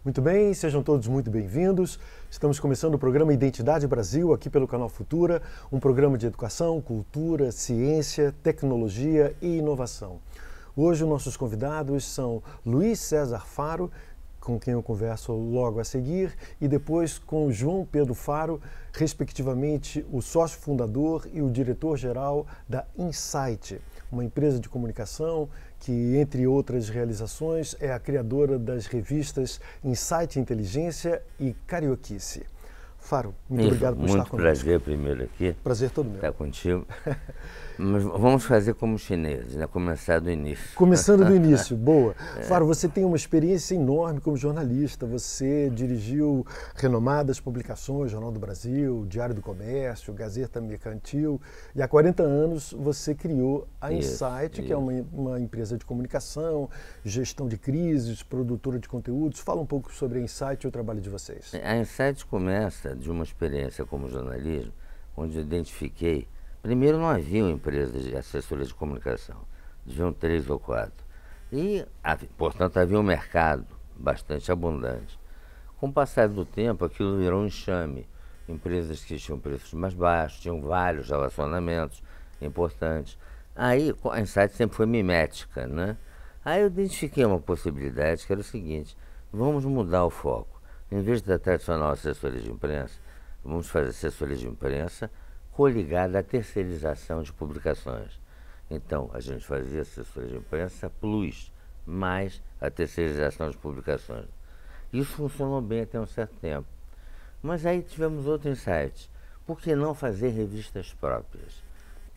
Muito bem, sejam todos muito bem-vindos. Estamos começando o programa Identidade Brasil, aqui pelo canal Futura, um programa de educação, cultura, ciência, tecnologia e inovação. Hoje, nossos convidados são Luiz César Faro, com quem eu converso logo a seguir, e depois com João Pedro Faro, respectivamente o sócio fundador e o diretor-geral da Insight, uma empresa de comunicação que, entre outras realizações, é a criadora das revistas Insight Inteligência e Carioquice. Faro, muito obrigado por estar conosco. Muito prazer primeiro aqui. Prazer todo meu. Estar contigo. Mas vamos fazer como os chineses, né? Começar do início. Começando do início, boa. Faro, você tem uma experiência enorme como jornalista. Você dirigiu renomadas publicações, Jornal do Brasil, Diário do Comércio, Gazeta Mercantil. E há 40 anos você criou a Insight, que é uma empresa de comunicação, gestão de crises, produtora de conteúdos. Fala um pouco sobre a Insight e o trabalho de vocês. A Insight começa de uma experiência como jornalismo, onde eu identifiquei. Primeiro, não havia empresas de assessoria de comunicação, haviam 3 ou 4. E, portanto, havia um mercado bastante abundante. Com o passar do tempo, aquilo virou um enxame. Empresas que tinham preços mais baixos, tinham vários relacionamentos importantes. Aí, a Insight sempre foi mimética, né? Aí eu identifiquei uma possibilidade que era o seguinte: vamos mudar o foco. Em vez da tradicional assessoria de imprensa, vamos fazer assessoria de imprensa coligada à terceirização de publicações. Então, a gente fazia assessoria de imprensa plus, mais a terceirização de publicações. Isso funcionou bem até um certo tempo. Mas aí tivemos outro insight. Por que não fazer revistas próprias?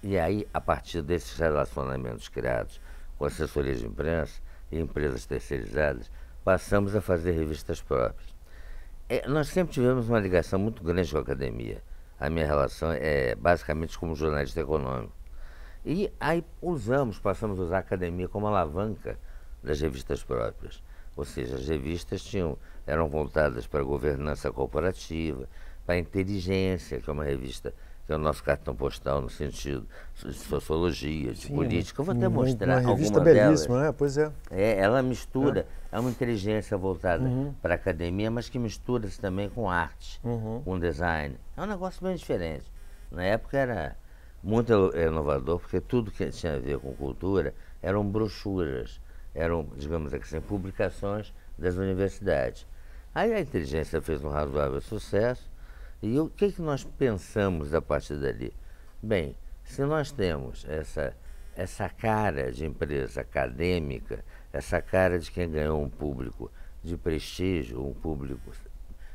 E aí, a partir desses relacionamentos criados com assessoria de imprensa e empresas terceirizadas, passamos a fazer revistas próprias. Nós sempre tivemos uma ligação muito grande com a academia. A minha relação é basicamente como jornalista econômico. E aí passamos a usar a academia como alavanca das revistas próprias. Ou seja, as revistas eram voltadas para a governança corporativa, para a inteligência, que é uma revista que é o nosso cartão postal no sentido de sociologia, de política. Eu vou até mostrar uma revista alguma belíssima, delas. Pois é. Ela mistura, é uma inteligência voltada para a academia, mas que mistura-se também com arte, com design. É um negócio bem diferente. Na época era muito inovador, porque tudo que tinha a ver com cultura eram brochuras, eram, digamos assim, publicações das universidades. Aí a inteligência fez um razoável sucesso. E o que nós pensamos a partir dali? Bem, se nós temos essa cara de empresa acadêmica, essa cara de quem ganhou um público de prestígio, um público,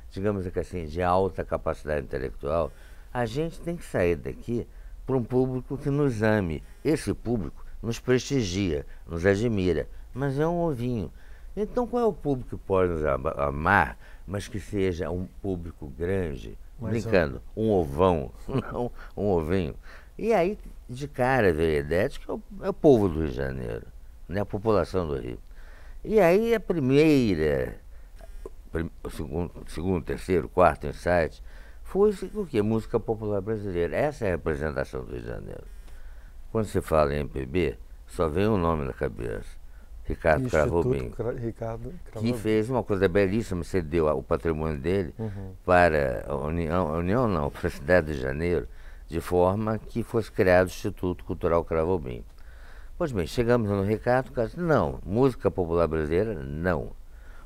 digamos assim, de alta capacidade intelectual, a gente tem que sair daqui para um público que nos ame. Esse público nos prestigia, nos admira, mas é um ovinho. Então, qual é o público que pode nos amar, mas que seja um público grande? Brincando, um ovão, não um ovinho. E aí, de cara, veio a ideia de que é o povo do Rio de Janeiro, né? A população do Rio. E aí, o segundo, terceiro, quarto insight foi o quê? Música popular brasileira. Essa é a representação do Rio de Janeiro. Quando se fala em MPB, só vem um nome na cabeça: Ricardo Cravobim, que fez uma coisa belíssima, cedeu o patrimônio dele para a União, para a cidade de Janeiro, de forma que fosse criado o Instituto Cultural Cravobim. Pois bem, chegamos no Ricardo, não, música popular brasileira, não.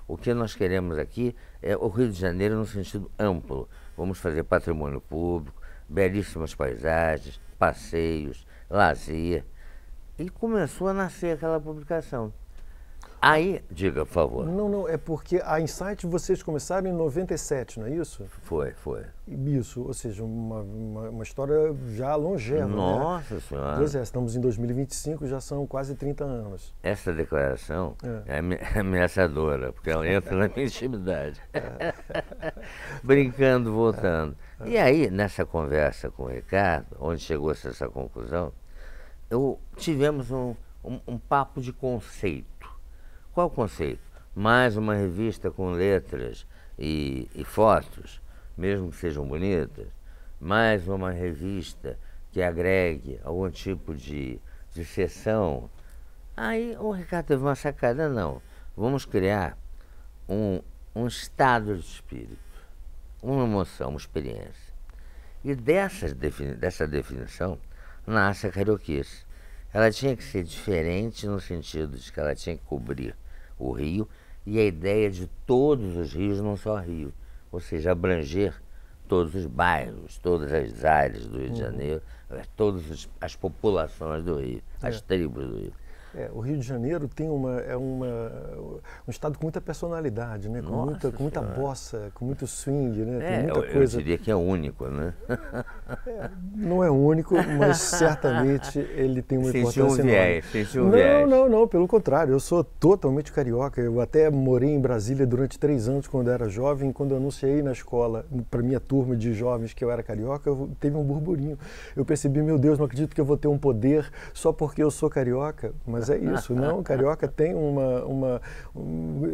O que nós queremos aqui é o Rio de Janeiro no sentido amplo. Vamos fazer patrimônio público, belíssimas paisagens, passeios, lazer. E começou a nascer aquela publicação. Aí, diga, por favor. Não, é porque a Insight vocês começaram em 97, não é isso? Foi. Isso, ou seja, uma história já longeva, Nossa né? Senhora. Pois é, estamos em 2025, já são quase 30 anos. Essa declaração é ameaçadora, porque ela entra na minha intimidade. Brincando, voltando. E aí, nessa conversa com o Ricardo, onde chegou-se a essa conclusão, tivemos um papo de conceito. Qual o conceito? Mais uma revista com letras e fotos, mesmo que sejam bonitas, mais uma revista que agregue algum tipo de seção. Aí o Ricardo teve uma sacada: não, vamos criar um estado de espírito, uma emoção, uma experiência. E dessa definição nasce a carioquice. Ela tinha que ser diferente no sentido de que ela tinha que cobrir o Rio e a ideia de todos os rios, não só Rio, ou seja, abranger todos os bairros, todas as áreas do Rio de Janeiro, todas as populações do Rio, as tribos do Rio. O Rio de Janeiro tem um estado com muita personalidade, né? Com muita bossa, com muito swing, né? Tem muita coisa. Eu diria que é único, né? Não é único, mas certamente ele tem uma importância enorme. Sentiu um viés. Não, pelo contrário, eu sou totalmente carioca. Eu até morei em Brasília durante 3 anos quando eu era jovem. Quando eu anunciei na escola, para minha turma de jovens que eu era carioca, teve um burburinho. Eu percebi, meu Deus, não acredito que eu vou ter um poder só porque eu sou carioca, mas é isso, não, o carioca tem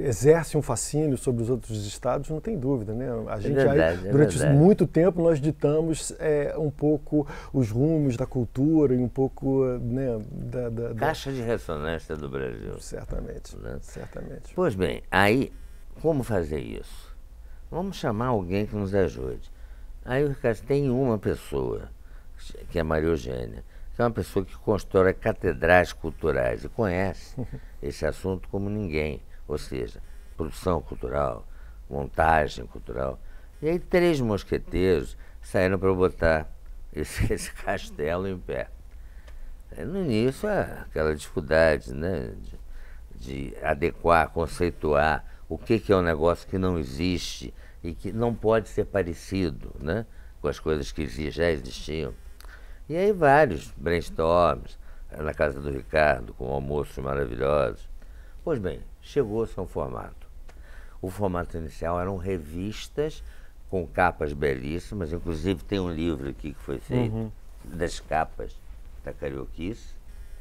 exerce um fascínio sobre os outros estados, não tem dúvida, né? A gente durante muito tempo nós ditamos um pouco os rumos da cultura e um pouco, né, da caixa de ressonância do Brasil. Certamente, né? Certamente. Pois bem, aí, como fazer isso? Vamos chamar alguém que nos ajude. Aí o Ricardo tem uma pessoa, que é Maria Eugênia, que é uma pessoa que constrói catedrais culturais e conhece esse assunto como ninguém, ou seja, produção cultural, montagem cultural. E aí 3 mosqueteiros saíram para botar esse castelo em pé. No início, aquela dificuldade, né, de adequar, conceituar o que é um negócio que não existe e que não pode ser parecido, né, com as coisas que já existiam. E aí vários brainstorms, na casa do Ricardo, com almoços maravilhosos. Pois bem, chegou-se a um formato. O formato inicial eram revistas com capas belíssimas, inclusive tem um livro aqui que foi feito das capas da carioquice.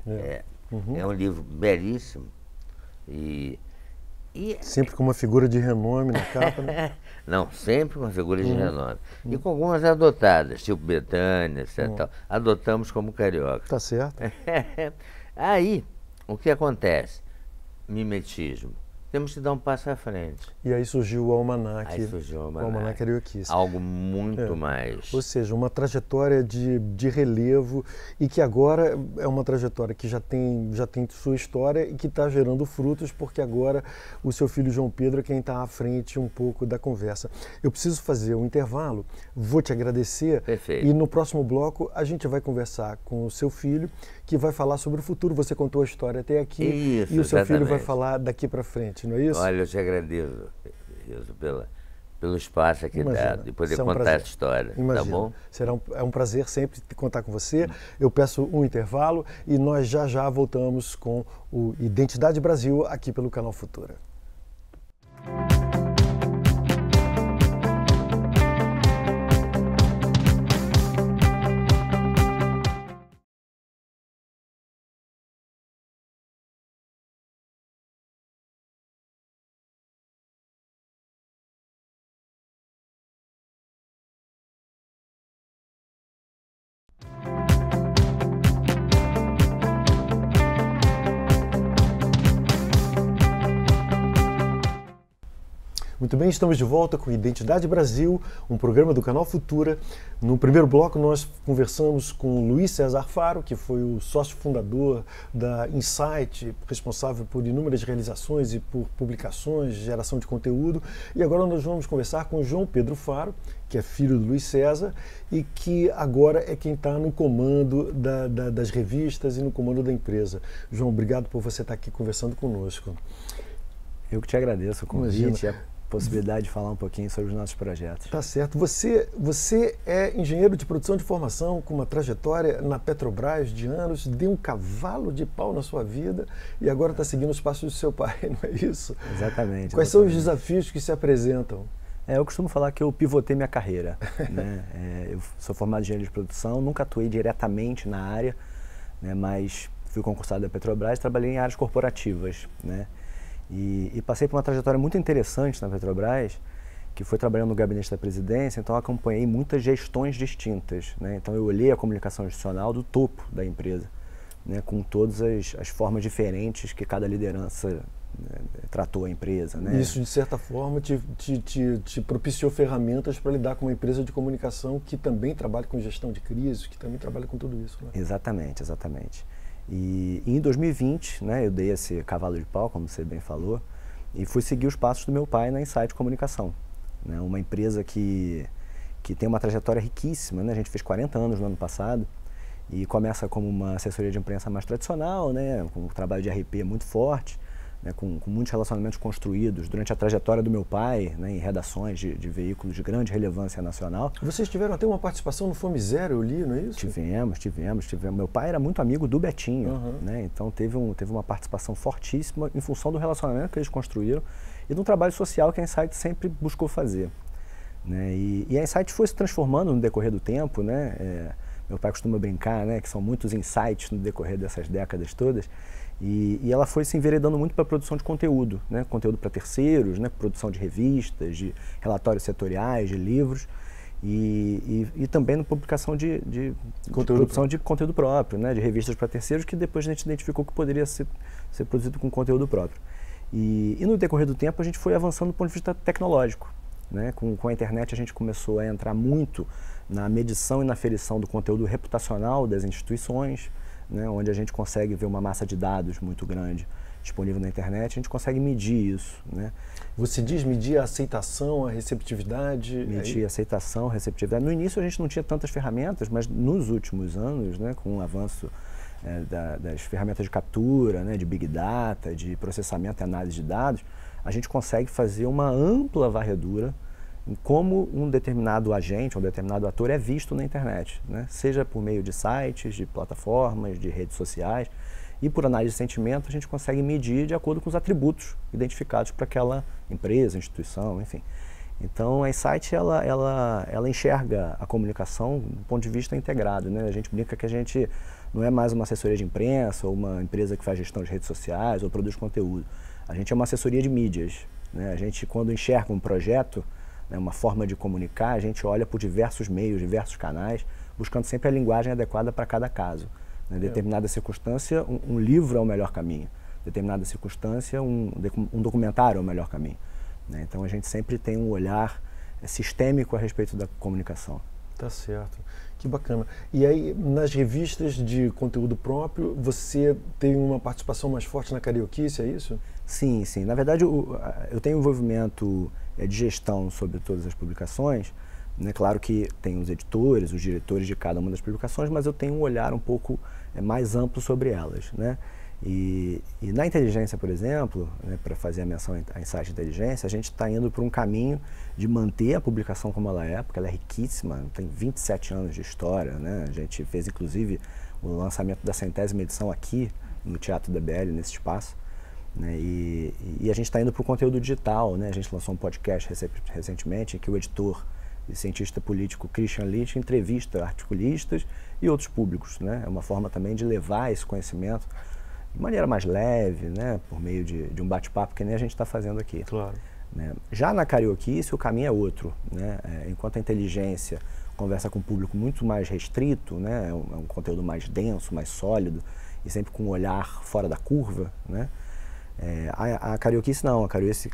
É um livro belíssimo. E sempre com uma figura de renome na capa, né? Não, sempre com uma figura de renome. E com algumas adotadas, tipo Betânia, etc. Tal. Adotamos como carioca. Tá certo. Aí, o que acontece? Mimetismo. Temos que dar um passo à frente. E aí surgiu o almanaque. O almanaque carioquice. Algo muito mais. Ou seja, uma trajetória de relevo e que agora é uma trajetória que já tem sua história e que está gerando frutos, porque agora o seu filho João Pedro é quem está à frente um pouco da conversa. Eu preciso fazer um intervalo, vou te agradecer. Perfeito. E no próximo bloco a gente vai conversar com o seu filho, que vai falar sobre o futuro. Você contou a história até aqui. Isso, e o seu exatamente. filho vai falar daqui para frente, não é isso? Olha, eu te agradeço, Rilso, pelo espaço aqui dado e poder contar essa história. Imagina. Tá bom? É um prazer sempre contar com você. Eu peço um intervalo e nós já voltamos com o Identidade Brasil aqui pelo Canal Futura. Muito bem, estamos de volta com Identidade Brasil, um programa do Canal Futura. No primeiro bloco nós conversamos com Luiz César Faro, que foi o sócio fundador da Insight, responsável por inúmeras realizações e por publicações, geração de conteúdo. E agora nós vamos conversar com João Pedro Faro, que é filho do Luiz César e que agora é quem está no comando das revistas e no comando da empresa. João, obrigado por você estar aqui conversando conosco. Eu que te agradeço o convite e a possibilidade de falar um pouquinho sobre os nossos projetos. Tá certo. Você é engenheiro de produção de formação com uma trajetória na Petrobras de anos, deu um cavalo de pau na sua vida e agora está seguindo os passos do seu pai, não é isso? Exatamente. Quais são os desafios que se apresentam? Eu costumo falar que eu pivotei minha carreira. Né? Eu sou formado em engenharia de produção, nunca atuei diretamente na área, né? Mas fui concursado da Petrobras e trabalhei em áreas corporativas, né? E passei por uma trajetória muito interessante na Petrobras, que foi trabalhando no gabinete da presidência, então eu acompanhei muitas gestões distintas, né? Então eu olhei a comunicação institucional do topo da empresa, né? Com todas as formas diferentes que cada liderança tratou a empresa, né? Isso, de certa forma, te propiciou ferramentas para lidar com uma empresa de comunicação que também trabalha com gestão de crise, que também trabalha com tudo isso, né? Exatamente, exatamente. E em 2020, né, eu dei esse cavalo de pau, como você bem falou, e fui seguir os passos do meu pai na Insight Comunicação, né? Uma empresa que tem uma trajetória riquíssima, né? A gente fez 40 anos no ano passado e começa como uma assessoria de imprensa mais tradicional, né? Com um trabalho de RP muito forte, né? Com muitos relacionamentos construídos durante a trajetória do meu pai, né? Em redações de veículos de grande relevância nacional. Vocês tiveram até uma participação no Fome Zero, eu li, não é isso? Tivemos. Meu pai era muito amigo do Betinho, né? Então teve uma participação fortíssima em função do relacionamento que eles construíram e de um trabalho social que a Insight sempre buscou fazer, né? E a Insight foi se transformando no decorrer do tempo, né? Meu pai costuma brincar, né, que são muitos insights no decorrer dessas décadas todas, e ela foi se enveredando muito para a produção de conteúdo, né? Conteúdo para terceiros, né? Produção de revistas, de relatórios setoriais, de livros, e também na publicação de produção de conteúdo próprio, né? De revistas para terceiros, que depois a gente identificou que poderia ser produzido com conteúdo próprio. E no decorrer do tempo a gente foi avançando do ponto de vista tecnológico, né? Com a internet a gente começou a entrar muito na medição e na aferição do conteúdo reputacional das instituições, né? Onde a gente consegue ver uma massa de dados muito grande disponível na internet, a gente consegue medir isso, né? Você diz medir a aceitação, a receptividade? Medir a aceitação, a receptividade. No início a gente não tinha tantas ferramentas, mas nos últimos anos, né, com o avanço das ferramentas de captura, né, de Big Data, de processamento e análise de dados, a gente consegue fazer uma ampla varredura em como um determinado agente, um determinado ator é visto na internet, né? Seja por meio de sites, de plataformas, de redes sociais, e por análise de sentimento a gente consegue medir de acordo com os atributos identificados para aquela empresa, instituição, enfim. Então a Insight ela enxerga a comunicação do ponto de vista integrado, né? A gente brinca que a gente não é mais uma assessoria de imprensa ou uma empresa que faz gestão de redes sociais ou produz conteúdo. A gente é uma assessoria de mídias, né? A gente, quando enxerga um projeto, né, uma forma de comunicar, a gente olha por diversos meios, diversos canais, buscando sempre a linguagem adequada para cada caso. Em determinada circunstância, um livro é o melhor caminho. Em determinada circunstância, um documentário é o melhor caminho, né? Então a gente sempre tem um olhar sistêmico a respeito da comunicação. Tá certo. Que bacana. E aí, nas revistas de conteúdo próprio, você tem uma participação mais forte na carioquice, é isso? Sim. Na verdade, eu tenho envolvimento de gestão sobre todas as publicações, né? Claro que tem os editores, os diretores de cada uma das publicações, mas eu tenho um olhar um pouco mais amplo sobre elas, né? E na inteligência, por exemplo, né, para fazer a menção à Insight Inteligência, a gente está indo por um caminho de manter a publicação como ela é, porque ela é riquíssima, tem 27 anos de história, né? A gente fez, inclusive, o lançamento da 100ª edição aqui, no Teatro da BL, nesse espaço, né? E a gente está indo para o conteúdo digital, né? A gente lançou um podcast recentemente em que o editor e cientista político Christian Licht entrevista articulistas e outros públicos, né? É uma forma também de levar esse conhecimento de maneira mais leve, né? Por meio de um bate-papo que nem a gente está fazendo aqui. Claro. Né? Já na carioquice o caminho é outro, né? Enquanto a inteligência conversa com um público muito mais restrito, né? É um conteúdo mais denso, mais sólido e sempre com um olhar fora da curva, né? A carioquice não, a carioquice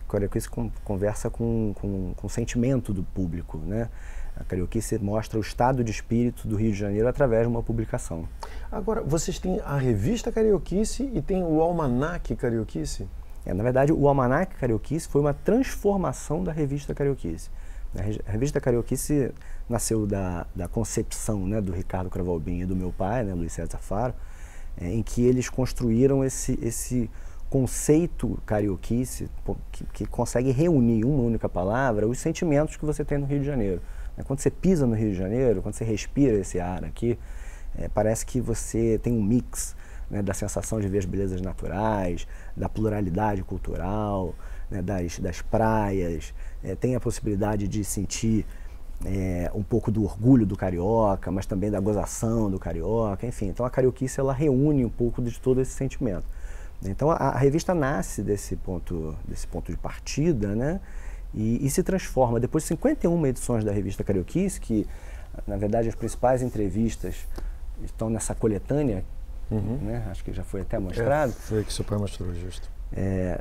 conversa com o sentimento do público, né? A carioquice mostra o estado de espírito do Rio de Janeiro através de uma publicação. Agora, vocês têm a revista Carioquice e tem o Almanac Carioquice? Na verdade, o Almanac Carioquice foi uma transformação da revista Carioquice. A revista Carioquice nasceu da concepção, né, do Ricardo Cravalbin e do meu pai, né, Luiz César Faro, em que eles construíram esse conceito carioquice que consegue reunir uma única palavra os sentimentos que você tem no Rio de Janeiro. Quando você pisa no Rio de Janeiro, quando você respira esse ar aqui, parece que você tem um mix, né, da sensação de ver as belezas naturais, da pluralidade cultural, né, das praias, tem a possibilidade de sentir um pouco do orgulho do carioca, mas também da gozação do carioca, enfim. Então a carioquice ela reúne um pouco de todo esse sentimento. Então a revista nasce desse ponto de partida, né? E se transforma. Depois de 51 edições da revista Carioquice, que na verdade as principais entrevistas estão nessa coletânea, né? Acho que já foi até mostrado. Foi que seu pai mostrou, justo.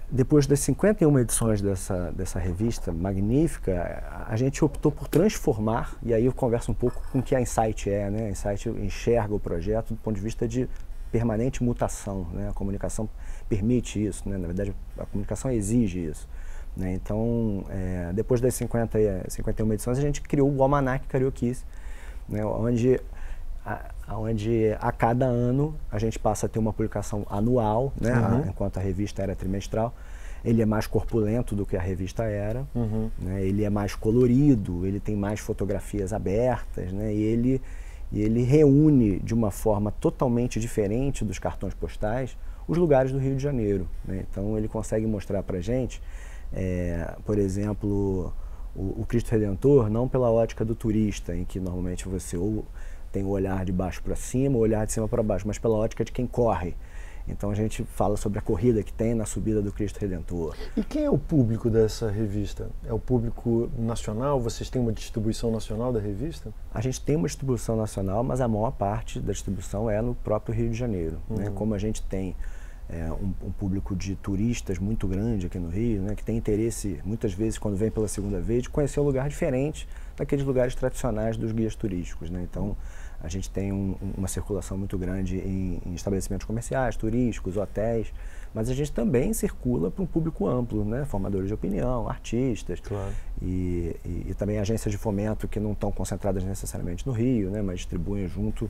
Depois das 51 edições dessa revista magnífica, a gente optou por transformar, e aí eu converso um pouco com o que a Insight né? A Insight enxerga o projeto do ponto de vista de permanente mutação, né? A comunicação permite isso, né? Na verdade, a comunicação exige isso, né? Então, depois das 51 edições, a gente criou o Almanac Carioquice, né? onde a cada ano a gente passa a ter uma publicação anual, né? Enquanto a revista era trimestral. Ele é mais corpulento do que a revista era, né? Ele é mais colorido, ele tem mais fotografias abertas, né? E ele reúne de uma forma totalmente diferente dos cartões postais os lugares do Rio de Janeiro, né? Então ele consegue mostrar para a gente, por exemplo, o Cristo Redentor, não pela ótica do turista, em que normalmente você ou tem o olhar de baixo para cima, o olhar de cima para baixo, mas pela ótica de quem corre. Então a gente fala sobre a corrida que tem na subida do Cristo Redentor. E quem é o público dessa revista? É o público nacional? Vocês têm uma distribuição nacional da revista? A gente tem uma distribuição nacional, mas a maior parte da distribuição é no próprio Rio de Janeiro, né? Como a gente tem um público de turistas muito grande aqui no Rio, né? Que tem interesse, muitas vezes, quando vem pela segunda vez, de conhecer um lugar diferente daqueles lugares tradicionais dos guias turísticos, né? Então, a gente tem uma circulação muito grande em estabelecimentos comerciais, turísticos, hotéis, mas a gente também circula para um público amplo, né? Formadores de opinião, artistas, claro. e também agências de fomento que não estão concentradas necessariamente no Rio, né? Mas distribuem junto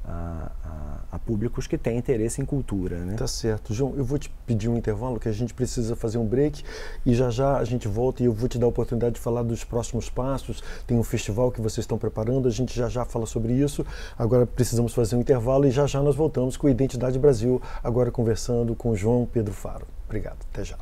a públicos que têm interesse em cultura, né? Tá certo. João, eu vou te pedir um intervalo, que a gente precisa fazer um break e já já a gente volta e eu vou te dar a oportunidade de falar dos próximos passos. Tem um festival que vocês estão preparando, a gente já já fala sobre isso. Agora precisamos fazer um intervalo e já já nós voltamos com a Identidade Brasil, agora conversando com João Pedro Faro. Obrigado, até já.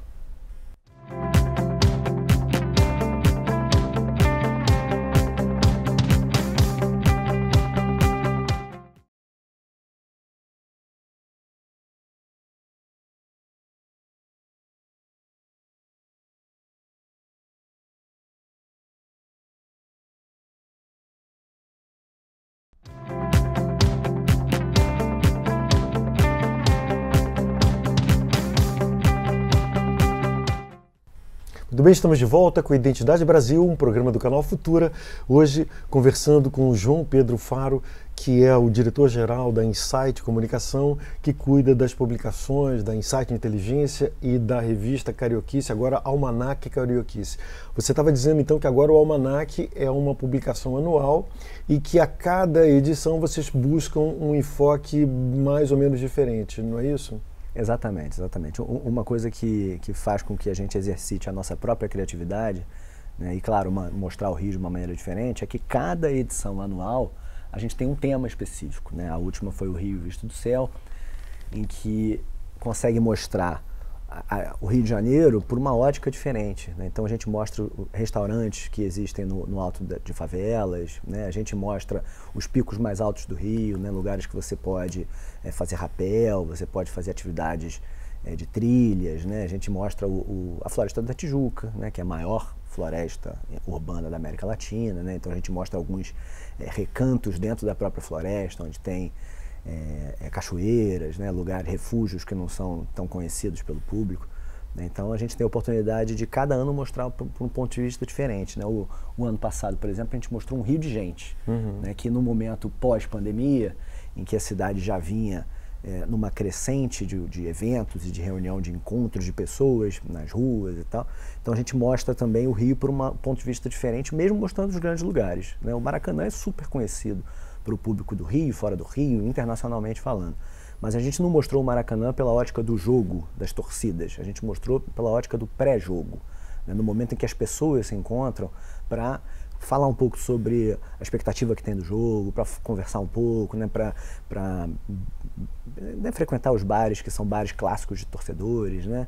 Muito bem, estamos de volta com Identidade Brasil, um programa do canal Futura. Hoje conversando com o João Pedro Faro, que é o diretor-geral da Insight Comunicação, que cuida das publicações da Insight Inteligência e da revista Carioquice, agora Almanac Carioquice. Você estava dizendo então que agora o Almanac é uma publicação anual e que a cada edição vocês buscam um enfoque mais ou menos diferente, não é isso? Exatamente, exatamente. Uma coisa que faz com que a gente exercite a nossa própria criatividade, né, e claro, mostrar o Rio de uma maneira diferente, é que cada edição anual a gente tem um tema específico, né? A última foi o Rio Visto do Céu, em que consegue mostrar o Rio de Janeiro por uma ótica diferente, né? Então a gente mostra restaurantes que existem no alto de favelas, né? A gente mostra os picos mais altos do Rio, né? Lugares que você pode fazer rapel, você pode fazer atividades de trilhas, né? A gente mostra a Floresta da Tijuca, né? Que é a maior floresta urbana da América Latina, né? Então a gente mostra alguns recantos dentro da própria floresta, onde tem cachoeiras, né, lugares, refúgios que não são tão conhecidos pelo público, né? Então a gente tem a oportunidade de cada ano mostrar por um ponto de vista diferente, né? O ano passado, por exemplo, a gente mostrou um rio de gente, né, que no momento pós-pandemia, em que a cidade já vinha numa crescente de eventos e de reunião, de encontros de pessoas nas ruas e tal, então a gente mostra também o Rio por um ponto de vista diferente, mesmo mostrando os grandes lugares, né? O Maracanã é super conhecido para o público do Rio, fora do Rio, internacionalmente falando. Mas a gente não mostrou o Maracanã pela ótica do jogo, das torcidas. A gente mostrou pela ótica do pré-jogo, né? No momento em que as pessoas se encontram para falar um pouco sobre a expectativa que tem do jogo, para conversar um pouco, né? Para frequentar os bares, que são bares clássicos de torcedores, né?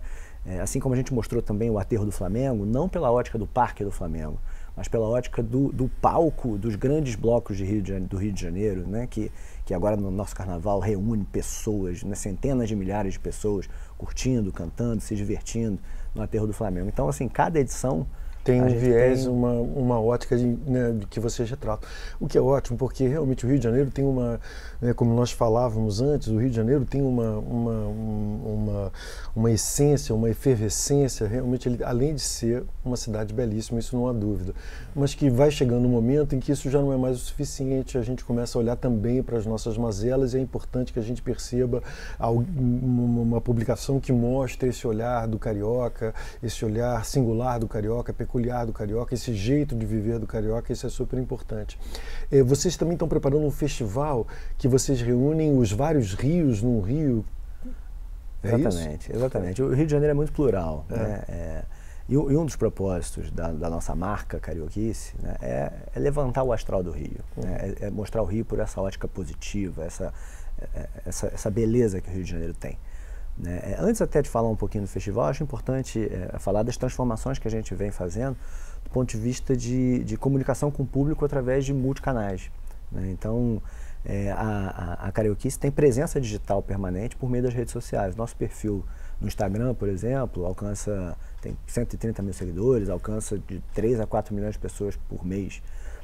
Assim como a gente mostrou também o aterro do Flamengo, não pela ótica do Parque do Flamengo, mas pela ótica do palco dos grandes blocos do Rio de Janeiro, né? Que agora no nosso carnaval reúne pessoas, né? Centenas de milhares de pessoas curtindo, cantando, se divertindo no aterro do Flamengo. Então, assim, cada edição tem um viés, uma ótica de que vocês retratam. O que é ótimo, porque realmente o Rio de Janeiro tem uma, como nós falávamos antes, o Rio de Janeiro tem uma essência, uma efervescência, realmente, ele, além de ser uma cidade belíssima, isso não há dúvida, mas que vai chegando um momento em que isso já não é mais o suficiente, a gente começa a olhar também para as nossas mazelas, e é importante que a gente perceba uma publicação que mostre esse olhar do carioca, esse olhar singular do carioca, peculiar do carioca, esse jeito de viver do carioca, isso é super importante. Vocês também estão preparando um festival que vocês reúnem os vários rios num rio. Exatamente, exatamente. O Rio de Janeiro é muito plural, né? E um dos propósitos da nossa marca Carioquice, né, é levantar o astral do Rio, né? É mostrar o Rio por essa ótica positiva, essa beleza que o Rio de Janeiro tem. Né? Antes até de falar um pouquinho do festival, acho importante falar das transformações que a gente vem fazendo do ponto de vista de comunicação com o público através de multicanais. Né? Então, a Carioquice tem presença digital permanente por meio das redes sociais. Nosso perfil no Instagram, por exemplo, tem 130 mil seguidores, alcança de 3 a 4 milhões de pessoas por mês.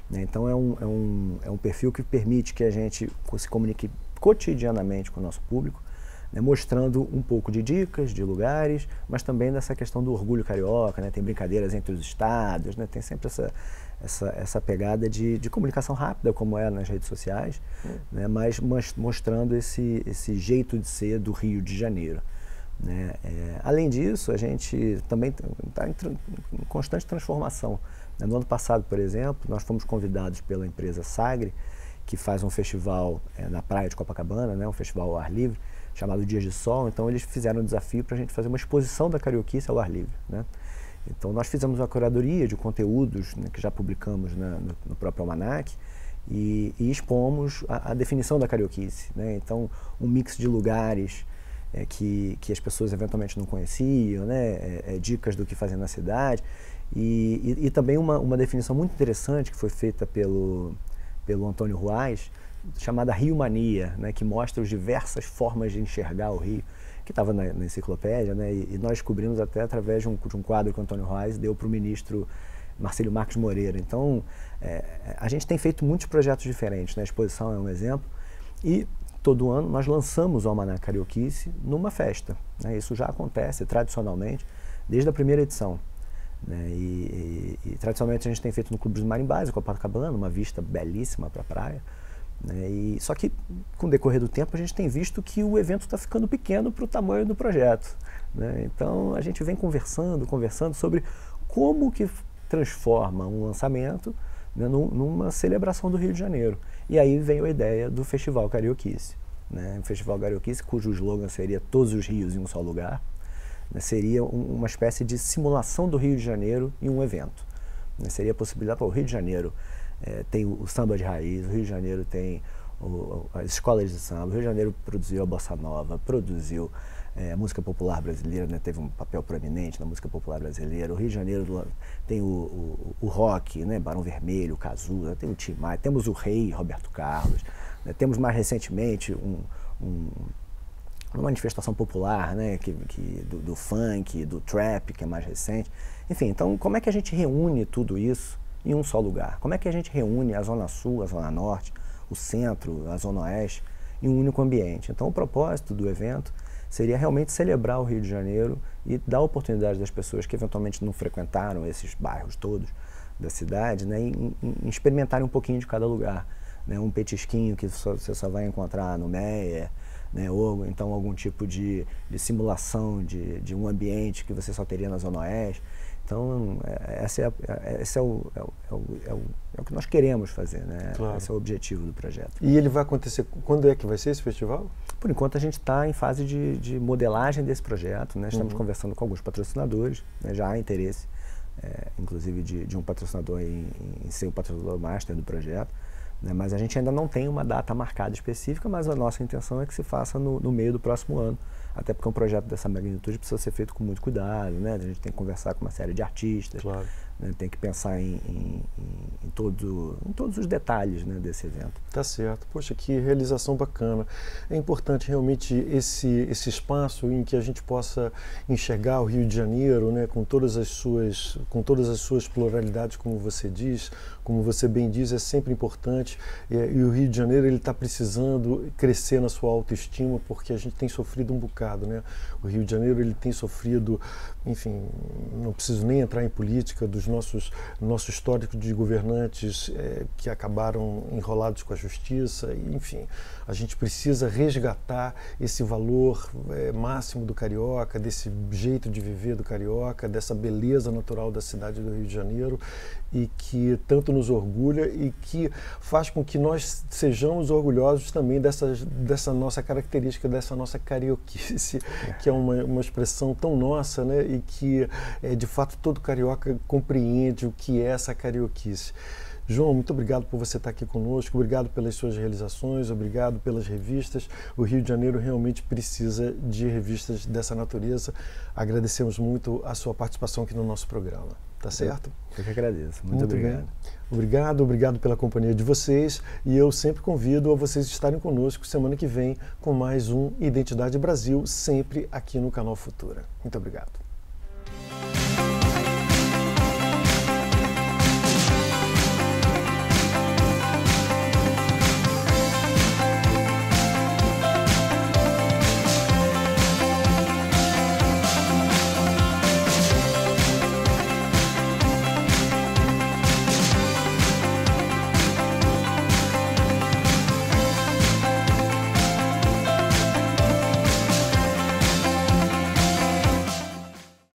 Né? Então, é um perfil que permite que a gente se comunique cotidianamente com o nosso público, né, mostrando um pouco de dicas, de lugares, mas também dessa questão do orgulho carioca, né, tem brincadeiras entre os estados, né, tem sempre essa pegada de comunicação rápida, como é nas redes sociais, né, mas mostrando esse jeito de ser do Rio de Janeiro. Né. Além disso, a gente também está em constante transformação. Né. No ano passado, por exemplo, nós fomos convidados pela empresa Sagre, que faz um festival na praia de Copacabana, né, um festival ao ar livre, chamado Dias de Sol. Então eles fizeram um desafio para a gente fazer uma exposição da Carioquice ao ar livre. Né? Então nós fizemos uma curadoria de conteúdos, né, que já publicamos no próprio Almanac e expomos a definição da Carioquice. Né? Então um mix de lugares que as pessoas eventualmente não conheciam, né? Dicas do que fazer na cidade e também uma definição muito interessante que foi feita pelo Antônio Ruais, chamada Rio Mania, né, que mostra as diversas formas de enxergar o Rio, que estava na enciclopédia, né, e nós descobrimos até através de um quadro que o Antônio Ruais deu para o ministro Marcílio Marques Moreira. Então, a gente tem feito muitos projetos diferentes, né, a exposição é um exemplo, e todo ano nós lançamos o Almanac Carioquice numa festa. Né, isso já acontece tradicionalmente desde a primeira edição. Né, e tradicionalmente a gente tem feito no Clube dos Marimbás, em Copacabana, uma vista belíssima para a praia. Né, só que com o decorrer do tempo a gente tem visto que o evento está ficando pequeno para o tamanho do projeto. Né, então a gente vem conversando sobre como que transforma um lançamento, né, numa celebração do Rio de Janeiro. E aí veio a ideia do Festival Carioquice. Né, um Festival Carioquice cujo slogan seria Todos os Rios em um Só Lugar. Seria uma espécie de simulação do Rio de Janeiro em um evento. Seria a possibilidade para o Rio de Janeiro tem o samba de raiz, o Rio de Janeiro tem as escolas de samba, o Rio de Janeiro produziu a bossa nova, produziu a música popular brasileira, né, teve um papel proeminente na música popular brasileira. O Rio de Janeiro tem o rock, né, Barão Vermelho, Cazuza, tem o Tim Maia, temos o Rei, Roberto Carlos, né, temos mais recentemente uma manifestação popular, né, do funk, do trap, que é mais recente. Enfim, então como é que a gente reúne tudo isso em um só lugar? Como é que a gente reúne a Zona Sul, a Zona Norte, o Centro, a Zona Oeste, em um único ambiente? Então o propósito do evento seria realmente celebrar o Rio de Janeiro e dar a oportunidade das pessoas que eventualmente não frequentaram esses bairros todos da cidade, né, em experimentarem um pouquinho de cada lugar. Né, um petisquinho que você só vai encontrar no Meyer, né, ou então algum tipo de simulação de um ambiente que você só teria na Zona Oeste. Então, esse é o que nós queremos fazer, né? Claro. Esse é o objetivo do projeto. E ele vai acontecer, quando é que vai ser esse festival? Por enquanto a gente está em fase de modelagem desse projeto, né? Estamos conversando com alguns patrocinadores, né? Já há interesse, inclusive de um patrocinador em ser o patrocinador master do projeto. Né, mas a gente ainda não tem uma data marcada específica, mas a nossa intenção é que se faça no meio do próximo ano, até porque um projeto dessa magnitude precisa ser feito com muito cuidado, né? A gente tem que conversar com uma série de artistas, Claro. né? Tem que pensar em todos os detalhes, né, desse evento. Tá certo. Poxa, que realização bacana. É importante realmente esse espaço em que a gente possa enxergar o Rio de Janeiro, né, com todas as suas pluralidades, como você diz, como você bem diz, é sempre importante. E o Rio de Janeiro ele está precisando crescer na sua autoestima, porque a gente tem sofrido um bocado, né? O Rio de Janeiro ele tem sofrido, enfim, não preciso nem entrar em política, dos nosso histórico de governantes que acabaram enrolados com a justiça, enfim, a gente precisa resgatar esse valor máximo do carioca, desse jeito de viver do carioca, dessa beleza natural da cidade do Rio de Janeiro, e que tanto nos orgulha e que faz com que nós sejamos orgulhosos também dessa nossa característica, dessa nossa carioquice, que é uma expressão tão nossa, né, e que de fato todo carioca compreende o que é essa carioquice. João, muito obrigado por você estar aqui conosco, obrigado pelas suas realizações, obrigado pelas revistas. O Rio de Janeiro realmente precisa de revistas dessa natureza. Agradecemos muito a sua participação aqui no nosso programa. Tá certo? Eu que agradeço. Muito obrigado. Bem. Obrigado pela companhia de vocês, e eu sempre convido a vocês estarem conosco semana que vem com mais um Identidade Brasil, sempre aqui no Canal Futura. Muito obrigado.